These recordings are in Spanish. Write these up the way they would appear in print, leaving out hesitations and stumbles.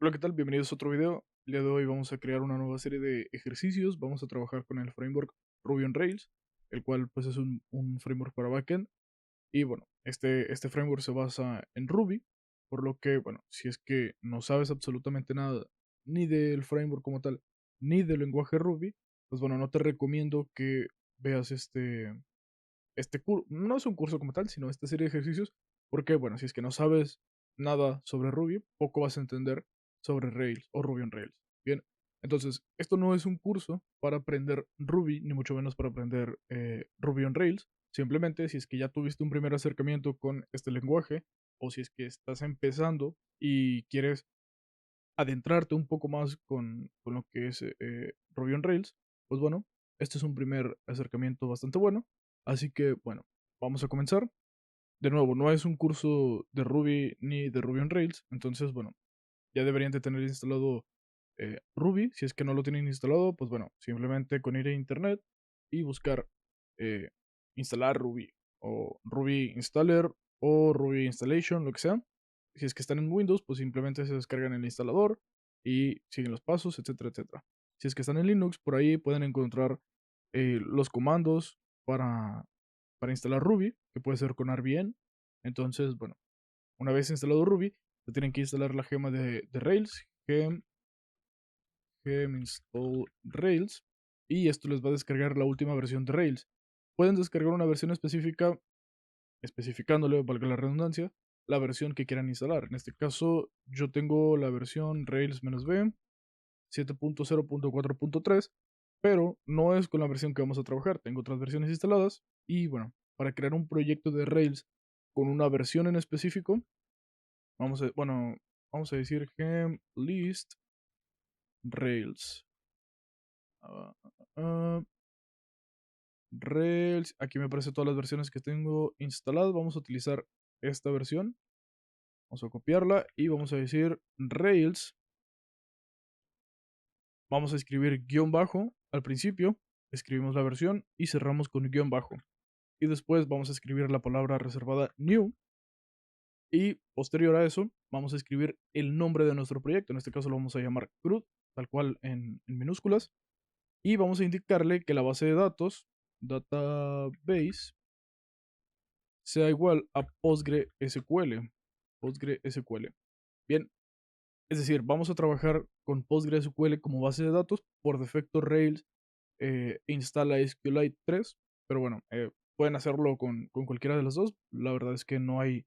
Hola, ¿qué tal? Bienvenidos a otro video. El día de hoy vamos a crear una nueva serie de ejercicios. Vamos a trabajar con el framework Ruby on Rails, el cual pues es un framework para backend. Y bueno, este framework se basa en Ruby, por lo que, bueno, si es que no sabes absolutamente nada ni del framework como tal, ni del lenguaje Ruby, pues bueno, no te recomiendo que veas este curso. No es un curso como tal, sino esta serie de ejercicios, porque, bueno, si es que no sabes nada sobre Ruby, poco vas a entender sobre Rails o Ruby on Rails. Bien, entonces, esto no es un curso para aprender Ruby, ni mucho menos para aprender Ruby on Rails. Simplemente, si es que ya tuviste un primer acercamiento con este lenguaje, o si es que estás empezando y quieres adentrarte un poco más con lo que es Ruby on Rails, pues bueno, este es un primer acercamiento bastante bueno. Así que, bueno, vamos a comenzar. De nuevo, no es un curso de Ruby ni de Ruby on Rails, entonces, bueno, ya deberían de tener instalado Ruby. Si es que no lo tienen instalado, pues bueno, simplemente con ir a internet y buscar eh, instalar Ruby o Ruby Installer o Ruby Installation, lo que sea. Si es que están en Windows, pues simplemente se descargan el instalador y siguen los pasos, etcétera, etcétera. Si es que están en Linux, por ahí pueden encontrar los comandos para, para instalar Ruby, que puede ser con RBN. Entonces, bueno, una vez instalado Ruby, se tienen que instalar la gema de Rails, gem install Rails, y esto les va a descargar la última versión de Rails. Pueden descargar una versión específica, especificándole, valga la redundancia, la versión que quieran instalar. En este caso, yo tengo la versión Rails-B 7.0.4.3, pero no es con la versión que vamos a trabajar. Tengo otras versiones instaladas y bueno, para crear un proyecto de Rails con una versión en específico, bueno, vamos a decir gem list Rails. Ah, ah, Rails, aquí me aparecen todas las versiones que tengo instaladas. Vamos a utilizar esta versión. Vamos a copiarla y vamos a decir Rails. Vamos a escribir guión bajo al principio. Escribimos la versión y cerramos con guión bajo. Y después vamos a escribir la palabra reservada new. Y posterior a eso, vamos a escribir el nombre de nuestro proyecto. En este caso lo vamos a llamar CRUD, tal cual en minúsculas. Y vamos a indicarle que la base de datos, database, sea igual a PostgreSQL. PostgreSQL. Bien, es decir, vamos a trabajar con PostgreSQL como base de datos. Por defecto, Rails instala SQLite 3, pero bueno, pueden hacerlo con cualquiera de las dos. La verdad es que no hay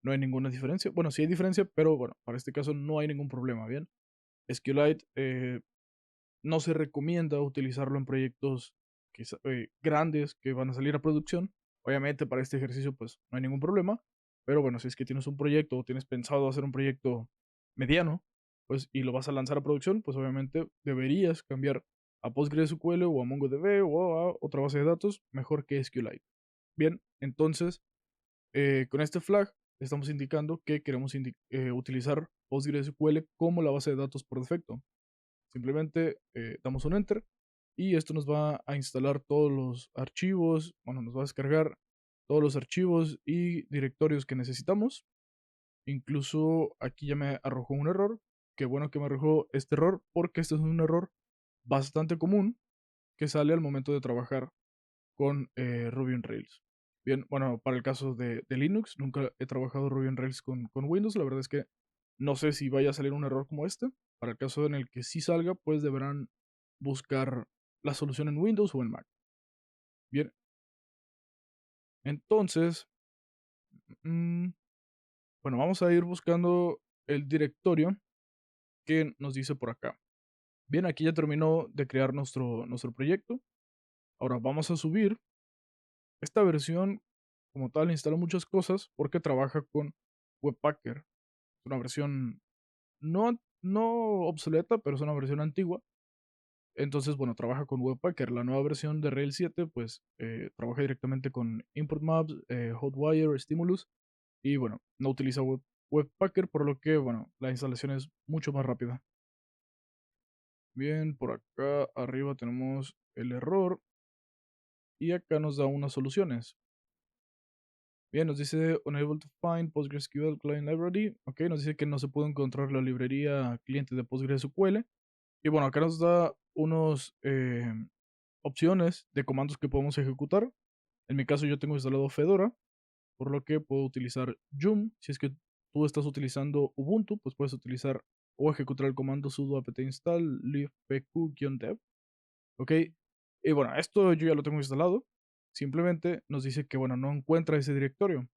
ninguna diferencia. Bueno, sí hay diferencia, pero bueno, para este caso no hay ningún problema, ¿bien? SQLite no se recomienda utilizarlo en proyectos grandes que van a salir a producción. Obviamente para este ejercicio pues no hay ningún problema, pero bueno, si es que tienes un proyecto o tienes pensado hacer un proyecto mediano, pues y lo vas a lanzar a producción, pues obviamente deberías cambiar a PostgreSQL o a MongoDB o a otra base de datos mejor que SQLite. Bien, entonces con este flag estamos indicando que queremos utilizar PostgreSQL como la base de datos por defecto. Simplemente damos un enter y esto nos va a instalar todos los archivos, bueno, nos va a descargar todos los archivos y directorios que necesitamos. Incluso aquí ya me arrojó un error. Qué bueno que me arrojó este error porque este es un error bastante común que sale al momento de trabajar con Ruby on Rails. Bien, bueno, para el caso de Linux, nunca he trabajado Ruby on Rails con Windows. La verdad es que no sé si vaya a salir un error como este. Para el caso en el que sí salga, pues deberán buscar la solución en Windows o en Mac. Bien, entonces, mm, bueno, vamos a ir buscando el directorio que nos dice por acá. Bien, aquí ya terminó de crear nuestro proyecto. Ahora vamos a subir esta versión. Como tal, instala muchas cosas porque trabaja con Webpacker. Es una versión no obsoleta, pero es una versión antigua. Entonces, bueno, trabaja con Webpacker. La nueva versión de Rails 7, pues, trabaja directamente con Import Maps, Hotwire, Stimulus. Y bueno, no utiliza Webpacker, por lo que, bueno, la instalación es mucho más rápida. Bien, por acá arriba tenemos el error y acá nos da unas soluciones. Bien, nos dice unable to find PostgreSQL client library. Ok, nos dice que no se puede encontrar la librería cliente de PostgreSQL. Y bueno, acá nos da unos opciones de comandos que podemos ejecutar. En mi caso yo tengo instalado Fedora, por lo que puedo utilizar yum. Si es que tú estás utilizando Ubuntu, pues puedes utilizar o ejecutar el comando sudo apt install libpq-dev. Ok, y bueno, esto yo ya lo tengo instalado. Simplemente nos dice que, bueno, no encuentra ese directorio.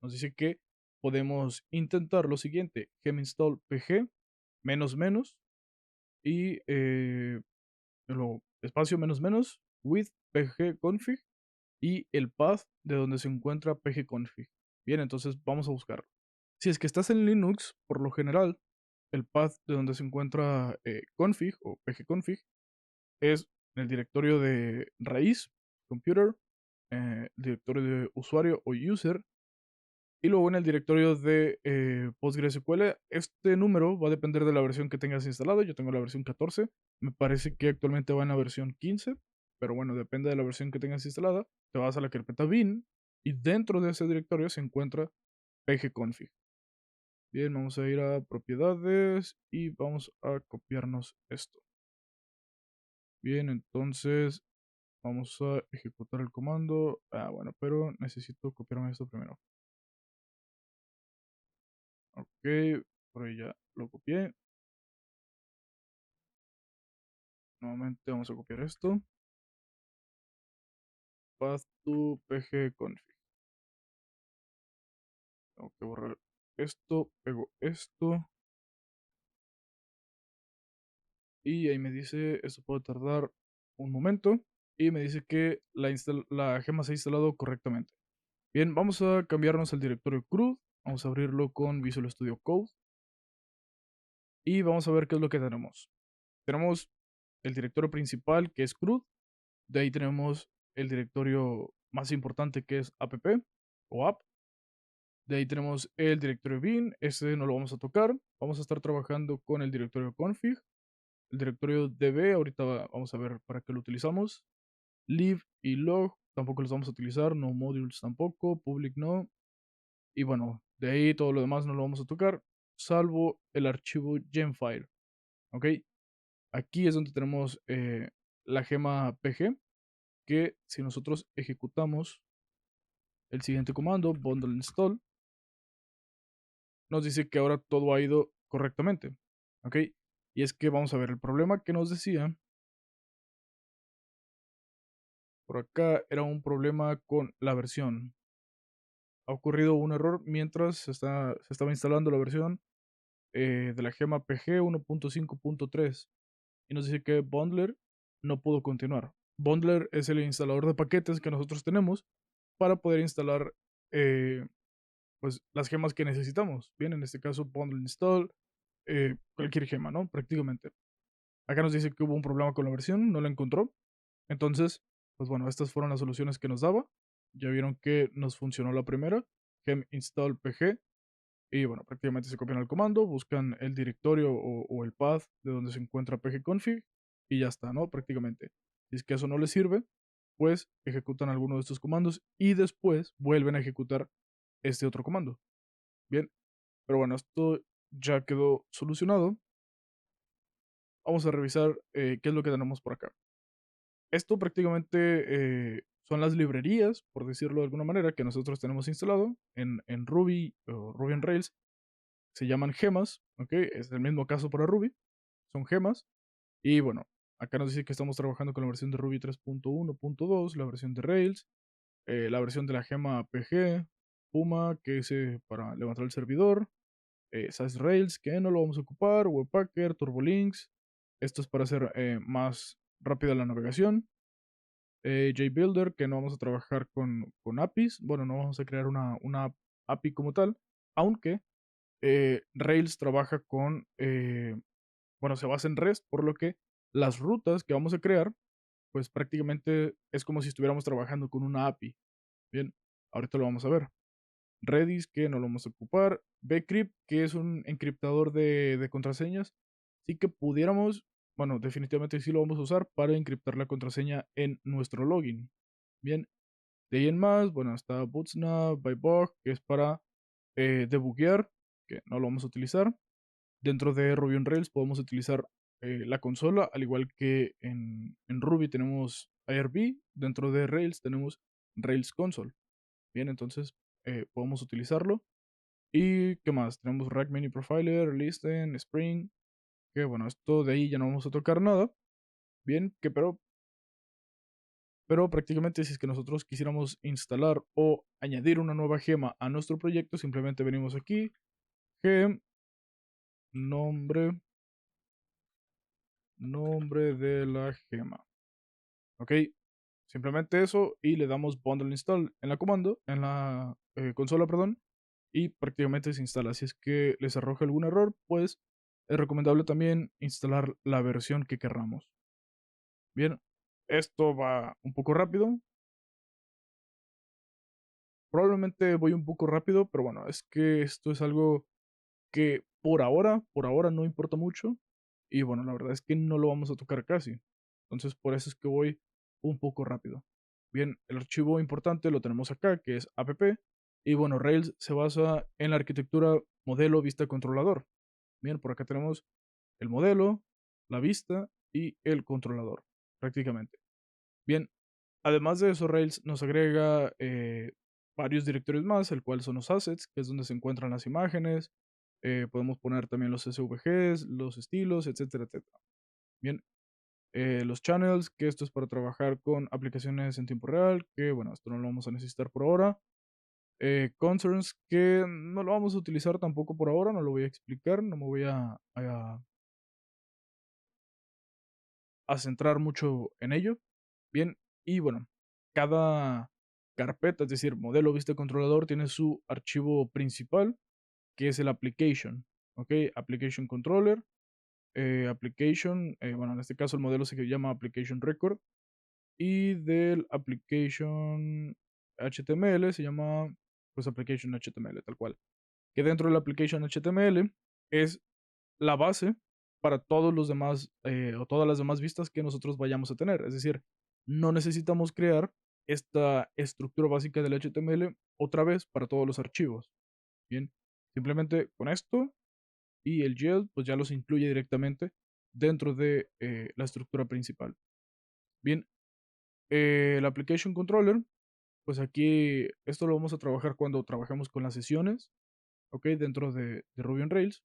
Nos dice que podemos intentar lo siguiente: gem install pg menos menos y luego espacio menos menos with pgconfig y el path de donde se encuentra pgconfig. Bien, entonces vamos a buscarlo. Si es que estás en Linux, por lo general, el path de donde se encuentra config o pgconfig es en el directorio de raíz, computer, directorio de usuario o user, y luego en el directorio de PostgreSQL. Este número va a depender de la versión que tengas instalado. Yo tengo la versión 14. Me parece que actualmente va en la versión 15. Pero bueno, depende de la versión que tengas instalada. Te vas a la carpeta bin y dentro de ese directorio se encuentra pgconfig. Bien, vamos a ir a propiedades y vamos a copiarnos esto. Bien, entonces vamos a ejecutar el comando. Bueno, pero necesito copiarme esto primero. Ok, por ahí ya lo copié. Nuevamente vamos a copiar esto. Path to pgconfig. Tengo que borrar esto, pego esto. Y ahí me dice, esto puede tardar un momento. Y me dice que la gema se ha instalado correctamente. Bien, vamos a cambiarnos al directorio CRUD. Vamos a abrirlo con Visual Studio Code. Y vamos a ver qué es lo que tenemos. Tenemos el directorio principal, que es CRUD. De ahí tenemos el directorio más importante, que es app o app. De ahí tenemos el directorio bin, ese no lo vamos a tocar. Vamos a estar trabajando con el directorio config, el directorio db, ahorita vamos a ver para qué lo utilizamos. Lib y log tampoco los vamos a utilizar, no modules tampoco, public no. Y bueno, de ahí todo lo demás no lo vamos a tocar, salvo el archivo gemfile. Ok, aquí es donde tenemos la gema pg, que si nosotros ejecutamos el siguiente comando, bundle install, nos dice que ahora todo ha ido correctamente. ¿Ok? Y es que vamos a ver, el problema que nos decía por acá era un problema con la versión. Ha ocurrido un error mientras se estaba instalando la versión de la gema PG 1.5.3 y nos dice que Bundler no pudo continuar. Bundler es el instalador de paquetes que nosotros tenemos para poder instalar pues las gemas que necesitamos. Bien, en este caso Bundle Install, cualquier gema, ¿no? Prácticamente. Acá nos dice que hubo un problema con la versión, no la encontró. Entonces, pues bueno, estas fueron las soluciones que nos daba. Ya vieron que nos funcionó la primera, gem install pg. Y bueno, prácticamente se copian el comando, buscan el directorio o el path de donde se encuentra pgconfig y ya está, ¿no? Prácticamente. Si es que eso no les sirve, pues ejecutan alguno de estos comandos y después vuelven a ejecutar este otro comando. Bien, pero bueno, esto ya quedó solucionado. Vamos a revisar qué es lo que tenemos por acá. Esto prácticamente son las librerías, por decirlo de alguna manera, que nosotros tenemos instalado en Ruby o Ruby on Rails. Se llaman gemas, ¿ok? Es el mismo caso para Ruby, son gemas. Y bueno, acá nos dice que estamos trabajando con la versión de Ruby 3.1.2, la versión de Rails, la versión de la gema PG, Puma, que es para levantar el servidor, SAS Rails, que no lo vamos a ocupar, Webpacker, Turbolinks. Esto es para hacer más rápida la navegación. JBuilder, que no vamos a trabajar con APIs. Bueno, no vamos a crear una API como tal, aunque Rails trabaja con, bueno, se basa en REST, por lo que las rutas que vamos a crear, pues prácticamente es como si estuviéramos trabajando con una API. Bien, ahorita lo vamos a ver. Redis, que no lo vamos a ocupar. Bcrypt, que es un encriptador de contraseñas. Sí que pudiéramos, bueno, definitivamente sí lo vamos a usar para encriptar la contraseña en nuestro login. Bien, De ahí en más, bueno, está Bootsnap, Bybug, que es para debuguear, que no lo vamos a utilizar. Dentro de Ruby on Rails podemos utilizar la consola, al igual que en Ruby tenemos IRB, dentro de Rails tenemos Rails Console. Bien, entonces podemos utilizarlo. ¿Y qué más? Tenemos Rack Mini Profiler, Listen, Spring, que bueno, esto de ahí ya no vamos a tocar nada. Bien, que pero prácticamente si es que nosotros quisiéramos instalar o añadir una nueva gema a nuestro proyecto, simplemente venimos aquí, gem, nombre, nombre de la gema. Ok, simplemente eso y le damos bundle install en la comando, en la consola, perdón, y prácticamente se instala. Si es que les arroja algún error, pues es recomendable también instalar la versión que querramos. Bien, esto va un poco rápido. Probablemente voy un poco rápido, pero bueno, es que esto es algo que por ahora no importa mucho. Y bueno, la verdad es que no lo vamos a tocar casi. Entonces, por eso es que voy un poco rápido. Bien, el archivo importante lo tenemos acá, que es app. Y bueno, Rails se basa en la arquitectura modelo vista controlador. Bien, por acá tenemos el modelo, la vista y el controlador, prácticamente. Bien, además de eso, Rails nos agrega varios directorios más, el cual son los assets, que es donde se encuentran las imágenes. Podemos poner también los SVGs, los estilos, etcétera, etcétera. Bien, los channels, que esto es para trabajar con aplicaciones en tiempo real, que bueno, esto no lo vamos a necesitar por ahora. Concerns, que no lo vamos a utilizar tampoco por ahora, no lo voy a explicar, no me voy a centrar mucho en ello. Bien, y bueno, cada carpeta, es decir, modelo vista controlador, tiene su archivo principal, que es el application. ¿Ok? Application controller, application, bueno, en este caso el modelo se llama application record, y del application HTML se llama pues application HTML, tal cual. Que dentro del application HTML es la base para todos los demás o todas las demás vistas que nosotros vayamos a tener. Es decir, no necesitamos crear esta estructura básica del HTML otra vez para todos los archivos. Bien, simplemente con esto y el GL pues ya los incluye directamente dentro de la estructura principal. Bien, el Application Controller, pues aquí esto lo vamos a trabajar cuando trabajemos con las sesiones, ¿ok? Dentro de Ruby on Rails.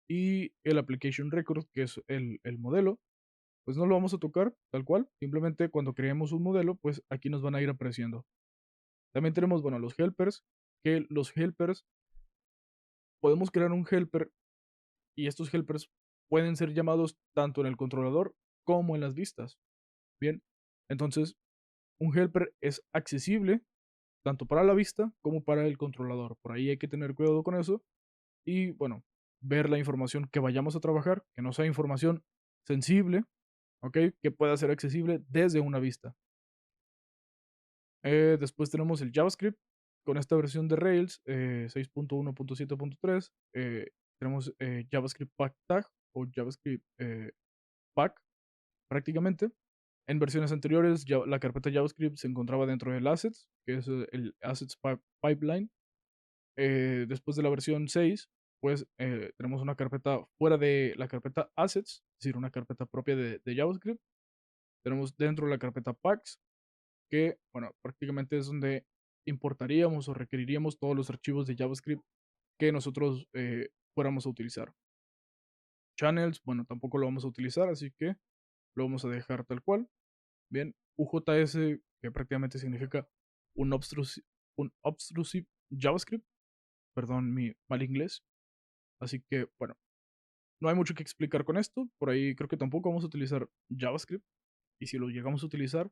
Y el Application Record, que es el modelo, pues no lo vamos a tocar tal cual. Simplemente cuando creemos un modelo, pues aquí nos van a ir apareciendo. También tenemos, bueno, los helpers, que los helpers, podemos crear un helper y estos helpers pueden ser llamados tanto en el controlador como en las vistas. Bien, entonces un helper es accesible tanto para la vista como para el controlador. Por ahí hay que tener cuidado con eso y, bueno, ver la información que vayamos a trabajar, que no sea información sensible, ¿ok? Que pueda ser accesible desde una vista. Después tenemos el JavaScript. Con esta versión de Rails 6.1.7.3 tenemos JavaScript Pack Tag o JavaScript Pack prácticamente. En versiones anteriores la carpeta JavaScript se encontraba dentro del Assets, que es el Assets Pipeline. Después de la versión 6, pues tenemos una carpeta fuera de la carpeta Assets, es decir, una carpeta propia de JavaScript. Tenemos dentro de la carpeta Packs, que, bueno, prácticamente es donde importaríamos o requeriríamos todos los archivos de JavaScript que nosotros fuéramos a utilizar. Channels, bueno, tampoco lo vamos a utilizar, así que lo vamos a dejar tal cual. Bien, UJS, que prácticamente significa un obtrusive JavaScript, perdón mi mal inglés. Así que, bueno, no hay mucho que explicar con esto. Por ahí creo que tampoco vamos a utilizar JavaScript. Y si lo llegamos a utilizar,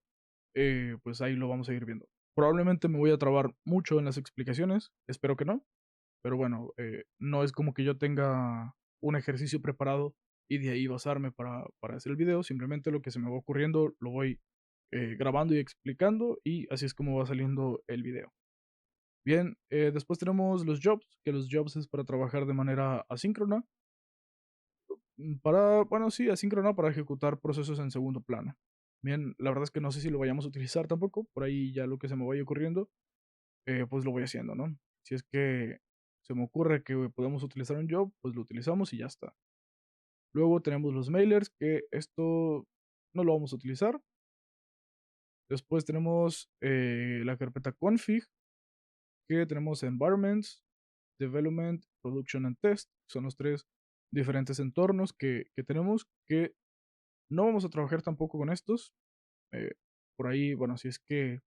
pues ahí lo vamos a ir viendo. Probablemente me voy a trabar mucho en las explicaciones. Espero que no. Pero bueno, no es como que yo tenga un ejercicio preparado y de ahí basarme para hacer el video. Simplemente lo que se me va ocurriendo lo voy grabando y explicando y así es como va saliendo el video. Bien, después tenemos los jobs, que los jobs es para trabajar de manera asíncrona. Para, bueno, sí, asíncrona para ejecutar procesos en segundo plano. Bien, la verdad es que no sé si lo vayamos a utilizar tampoco, por ahí ya lo que se me vaya ocurriendo, pues lo voy haciendo, ¿no? Si es que se me ocurre que podemos utilizar un job, pues lo utilizamos y ya está. Luego tenemos los mailers, que esto no lo vamos a utilizar. Después tenemos la carpeta config, que tenemos environments, development, production and test. Son los tres diferentes entornos que tenemos, que no vamos a trabajar tampoco con estos. eh, por ahí, bueno, si es que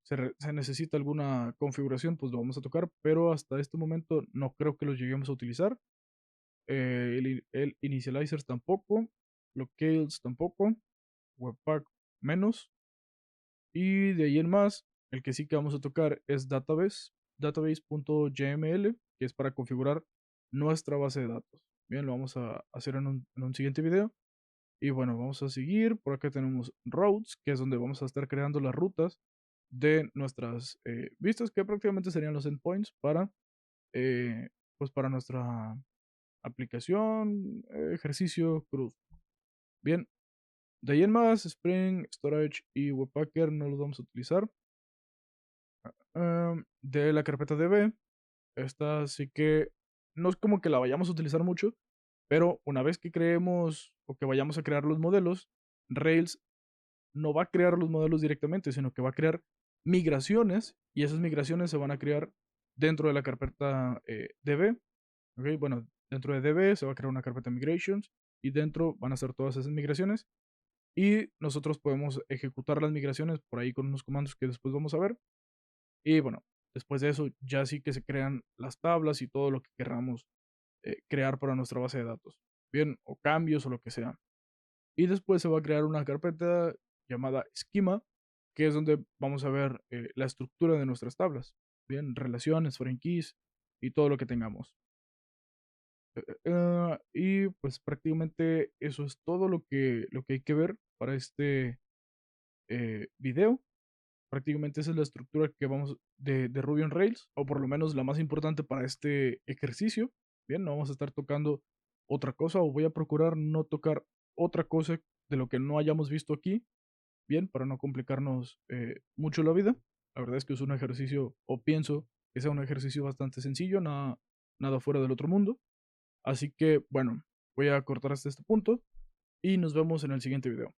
se necesita alguna configuración, pues lo vamos a tocar, pero hasta este momento no creo que los lleguemos a utilizar. El initializers tampoco, locales tampoco, webpack menos. Y de ahí en más, el que sí que vamos a tocar es database.yml, que es para configurar nuestra base de datos. Bien, lo vamos a hacer en un siguiente video. Y bueno, vamos a seguir. Por acá tenemos routes, que es donde vamos a estar creando las rutas de nuestras vistas, que prácticamente serían los endpoints eh, pues para nuestra aplicación, ejercicio, cruz. Bien, de ahí en más, Spring, Storage y Webpacker no los vamos a utilizar. De la carpeta DB, esta sí que no es como que la vayamos a utilizar mucho, pero una vez que creemos o que vayamos a crear los modelos, Rails no va a crear los modelos directamente, sino que va a crear migraciones y esas migraciones se van a crear dentro de la carpeta DB. ¿Ok? Bueno, dentro de DB se va a crear una carpeta migrations y dentro van a ser todas esas migraciones y nosotros podemos ejecutar las migraciones por ahí con unos comandos que después vamos a ver. Y bueno, después de eso ya sí que se crean las tablas y todo lo que queramos crear para nuestra base de datos. Bien, o cambios o lo que sea. Y después se va a crear una carpeta llamada schema, que es donde vamos a ver la estructura de nuestras tablas. Bien, relaciones, foreign keys y todo lo que tengamos. Y pues prácticamente eso es todo lo que hay que ver para este video. Prácticamente esa es la estructura que vamos de Ruby on Rails, o por lo menos la más importante para este ejercicio. Bien, no vamos a estar tocando otra cosa, o voy a procurar no tocar otra cosa de lo que no hayamos visto aquí, bien, para no complicarnos mucho la vida. La verdad es que es un ejercicio, o pienso que sea un ejercicio bastante sencillo, nada fuera del otro mundo. Así que, bueno, voy a cortar hasta este punto y nos vemos en el siguiente video.